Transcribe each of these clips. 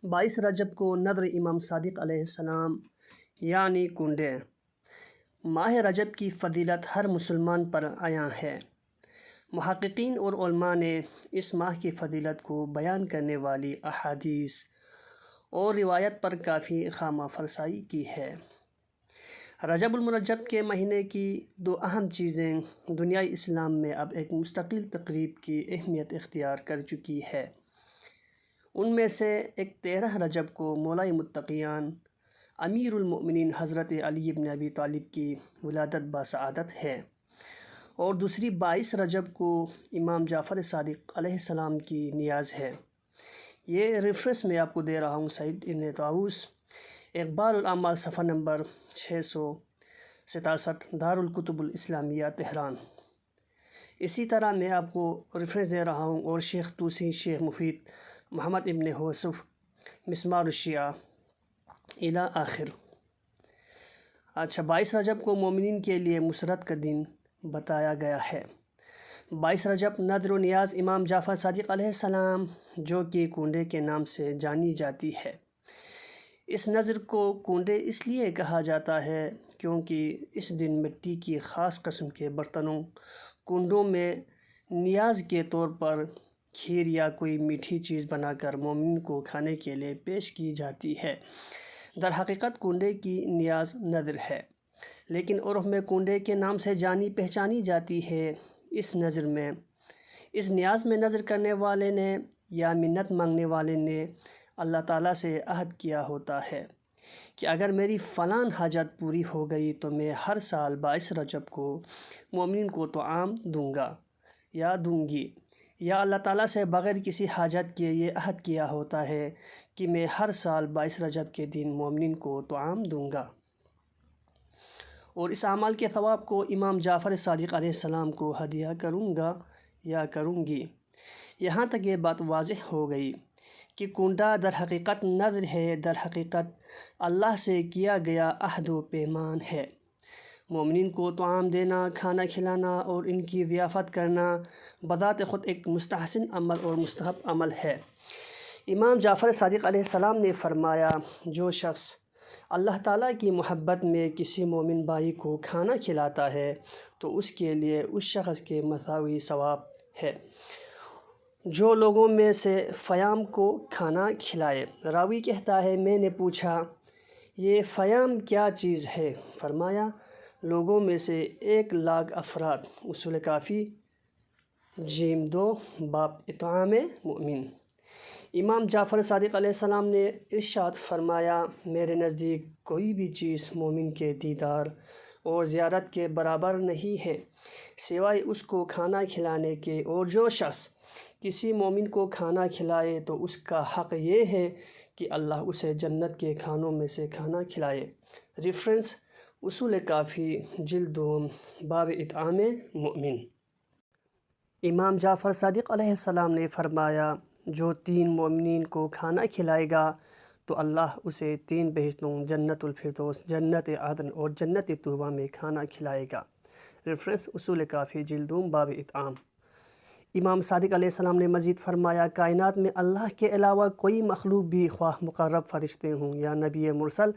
22 رجب کو نذر امام صادق علیہ السلام یعنی کنڈے۔ ماہ رجب کی فضیلت ہر مسلمان پر عیاں ہے۔ محققین اور علماء نے اس ماہ کی فضیلت کو بیان کرنے والی احادیث اور روایت پر کافی خامہ فرسائی کی ہے۔ رجب المرجب کے مہینے کی دو اہم چیزیں دنیائے اسلام میں اب ایک مستقل تقریب کی اہمیت اختیار کر چکی ہے۔ ان میں سے ایک 13 رجب کو مولا متقیان امیر المؤمنین حضرت علی بن ابی طالب کی ولادت باسعادت ہے، اور دوسری 22 رجب کو امام جعفر صادق علیہ السلام کی نیاز ہے۔ یہ ریفرنس میں آپ کو دے رہا ہوں سعید ابن طاووس، اقبال الاعمال صفحہ نمبر 667، دارالکتب الاسلامیہ تہران۔ اسی طرح میں آپ کو ریفرنس دے رہا ہوں اور شیخ طوسی، شیخ مفید محمد ابن یوسف، مسمار الشیعہ الی آخر۔ اچھا، 22 رجب کو مومنین کے لیے مسرت کا دن بتایا گیا ہے۔ 22 رجب نذر و نیاز امام جعفر صادق علیہ السلام، جو کہ کنڈے کے نام سے جانی جاتی ہے۔ اس نذر کو کنڈے اس لیے کہا جاتا ہے کیونکہ اس دن مٹی کی خاص قسم کے برتنوں، کنڈوں میں نیاز کے طور پر کھیر یا کوئی میٹھی چیز بنا کر مومن کو کھانے کے لیے پیش کی جاتی ہے۔ در حقیقت کنڈے کی نیاز نذر ہے، لیکن عرف میں کنڈے کے نام سے جانی پہچانی جاتی ہے۔ اس نیاز میں نذر کرنے والے نے یا منت مانگنے والے نے اللہ تعالیٰ سے عہد کیا ہوتا ہے کہ اگر میری فلاں حاجت پوری ہو گئی تو میں ہر سال 22 رجب کو مومنین کو طعام دوں گا یا دوں گی، یا اللہ تعالیٰ سے بغیر کسی حاجت کے یہ عہد کیا ہوتا ہے کہ میں ہر سال 22 رجب کے دن مومنین کو طعام دوں گا، اور اس اعمال کے ثواب کو امام جعفر صادق علیہ السلام کو ہدیہ کروں گا یا کروں گی۔ یہاں تک یہ بات واضح ہو گئی کہ کنڈا در حقیقت نذر ہے، در حقیقت اللہ سے کیا گیا عہد و پیمان ہے۔ مومنین کو طعام دینا، کھانا کھلانا اور ان کی ضیافت کرنا بذات خود ایک مستحسن عمل اور مستحب عمل ہے۔ امام جعفر صادق علیہ السلام نے فرمایا، جو شخص اللہ تعالیٰ کی محبت میں کسی مومن بھائی کو کھانا کھلاتا ہے تو اس کے لیے اس شخص کے مساوی ثواب ہے جو لوگوں میں سے فیام کو کھانا کھلائے۔ راوی کہتا ہے، میں نے پوچھا، یہ فیام کیا چیز ہے؟ فرمایا، لوگوں میں سے 1,00,000 افراد۔ اصول کافی جیم 2 باب اطعام مؤمن۔ امام جعفر صادق علیہ السلام نے ارشاد فرمایا، میرے نزدیک کوئی بھی چیز مومن کے دیدار اور زیارت کے برابر نہیں ہے سوائے اس کو کھانا کھلانے کے، اور جو شخص کسی مومن کو کھانا کھلائے تو اس کا حق یہ ہے کہ اللہ اسے جنت کے کھانوں میں سے کھانا کھلائے۔ ریفرنس اصول کافی جلد 2 باب اطعام مؤمن۔ امام جعفر صادق علیہ السلام نے فرمایا، جو 3 مومنین کو کھانا کھلائے گا تو اللہ اسے 3 بہشتوں، جنت الفردوس، جنت عدن اور جنت طوبیٰ میں کھانا کھلائے گا۔ ریفرنس اصول کافی جلد 2 باب اطعام۔ امام صادق علیہ السلام نے مزید فرمایا، کائنات میں اللہ کے علاوہ کوئی مخلوق بھی، خواہ مقرب فرشتے ہوں یا نبی مرسل،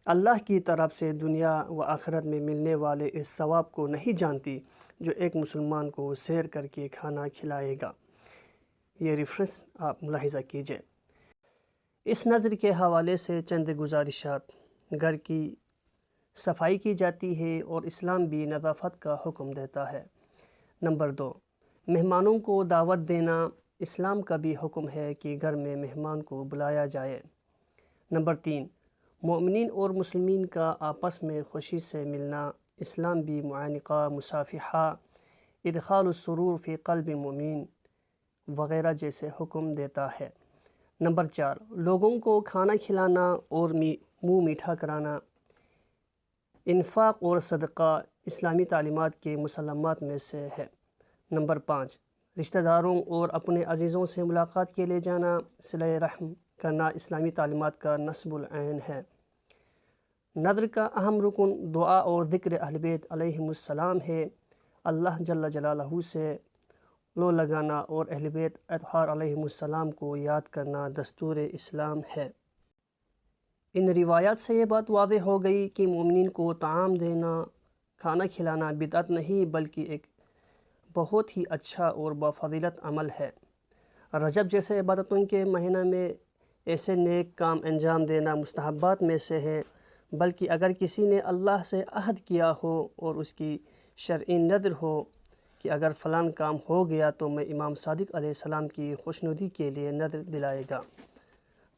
اللہ کی طرف سے دنیا و آخرت میں ملنے والے اس ثواب کو نہیں جانتی جو ایک مسلمان کو سیر کر کے کھانا کھلائے گا۔ یہ ریفرنس آپ ملاحظہ کیجئے۔ اس نذر کے حوالے سے چند گزارشات۔ گھر کی صفائی کی جاتی ہے اور اسلام بھی نظافت کا حکم دیتا ہے۔ نمبر 2، مہمانوں کو دعوت دینا۔ اسلام کا بھی حکم ہے کہ گھر میں مہمان کو بلایا جائے۔ نمبر 3، مومنین اور مسلمین کا آپس میں خوشی سے ملنا۔ اسلام بھی معانقہ، مصافحہ، ادخال السرور فی قلب مومن وغیرہ جیسے حکم دیتا ہے۔ نمبر 4، لوگوں کو کھانا کھلانا اور منہ میٹھا کرانا۔ انفاق اور صدقہ اسلامی تعلیمات کے مسلمات میں سے ہے۔ نمبر 5، رشتہ داروں اور اپنے عزیزوں سے ملاقات کے لیے جانا، صلہ رحم کرنا اسلامی تعلیمات کا نصب العین ہے۔ نذر کا اہم رکن دعا اور ذکر اہل بیت علیہم السلام ہے۔ اللہ جل جلالہ سے لگانا اور اہل بیت اطہار علیہم السلام کو یاد کرنا دستور اسلام ہے۔ ان روایات سے یہ بات واضح ہو گئی کہ مومنین کو طعام دینا، کھانا کھلانا بدعت نہیں بلکہ ایک بہت ہی اچھا اور بفضیلت عمل ہے۔ رجب جیسے عبادتوں کے مہینہ میں ایسے نیک کام انجام دینا مستحبات میں سے ہے، بلکہ اگر کسی نے اللہ سے عہد کیا ہو اور اس کی شرعی نذر ہو کہ اگر فلاں کام ہو گیا تو میں امام صادق علیہ السلام کی خوشنودی کے لیے نذر دلائے گا،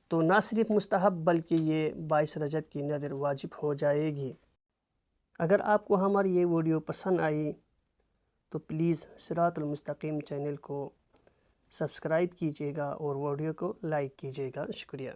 تو نہ صرف مستحب بلکہ یہ 22 رجب کی نذر واجب ہو جائے گی۔ اگر آپ کو ہماری یہ ویڈیو پسند آئی تو پلیز صراط المستقیم چینل کو سبسکرائب کیجیے گا اور ویڈیو کو لائک کیجیے گا۔ شکریہ۔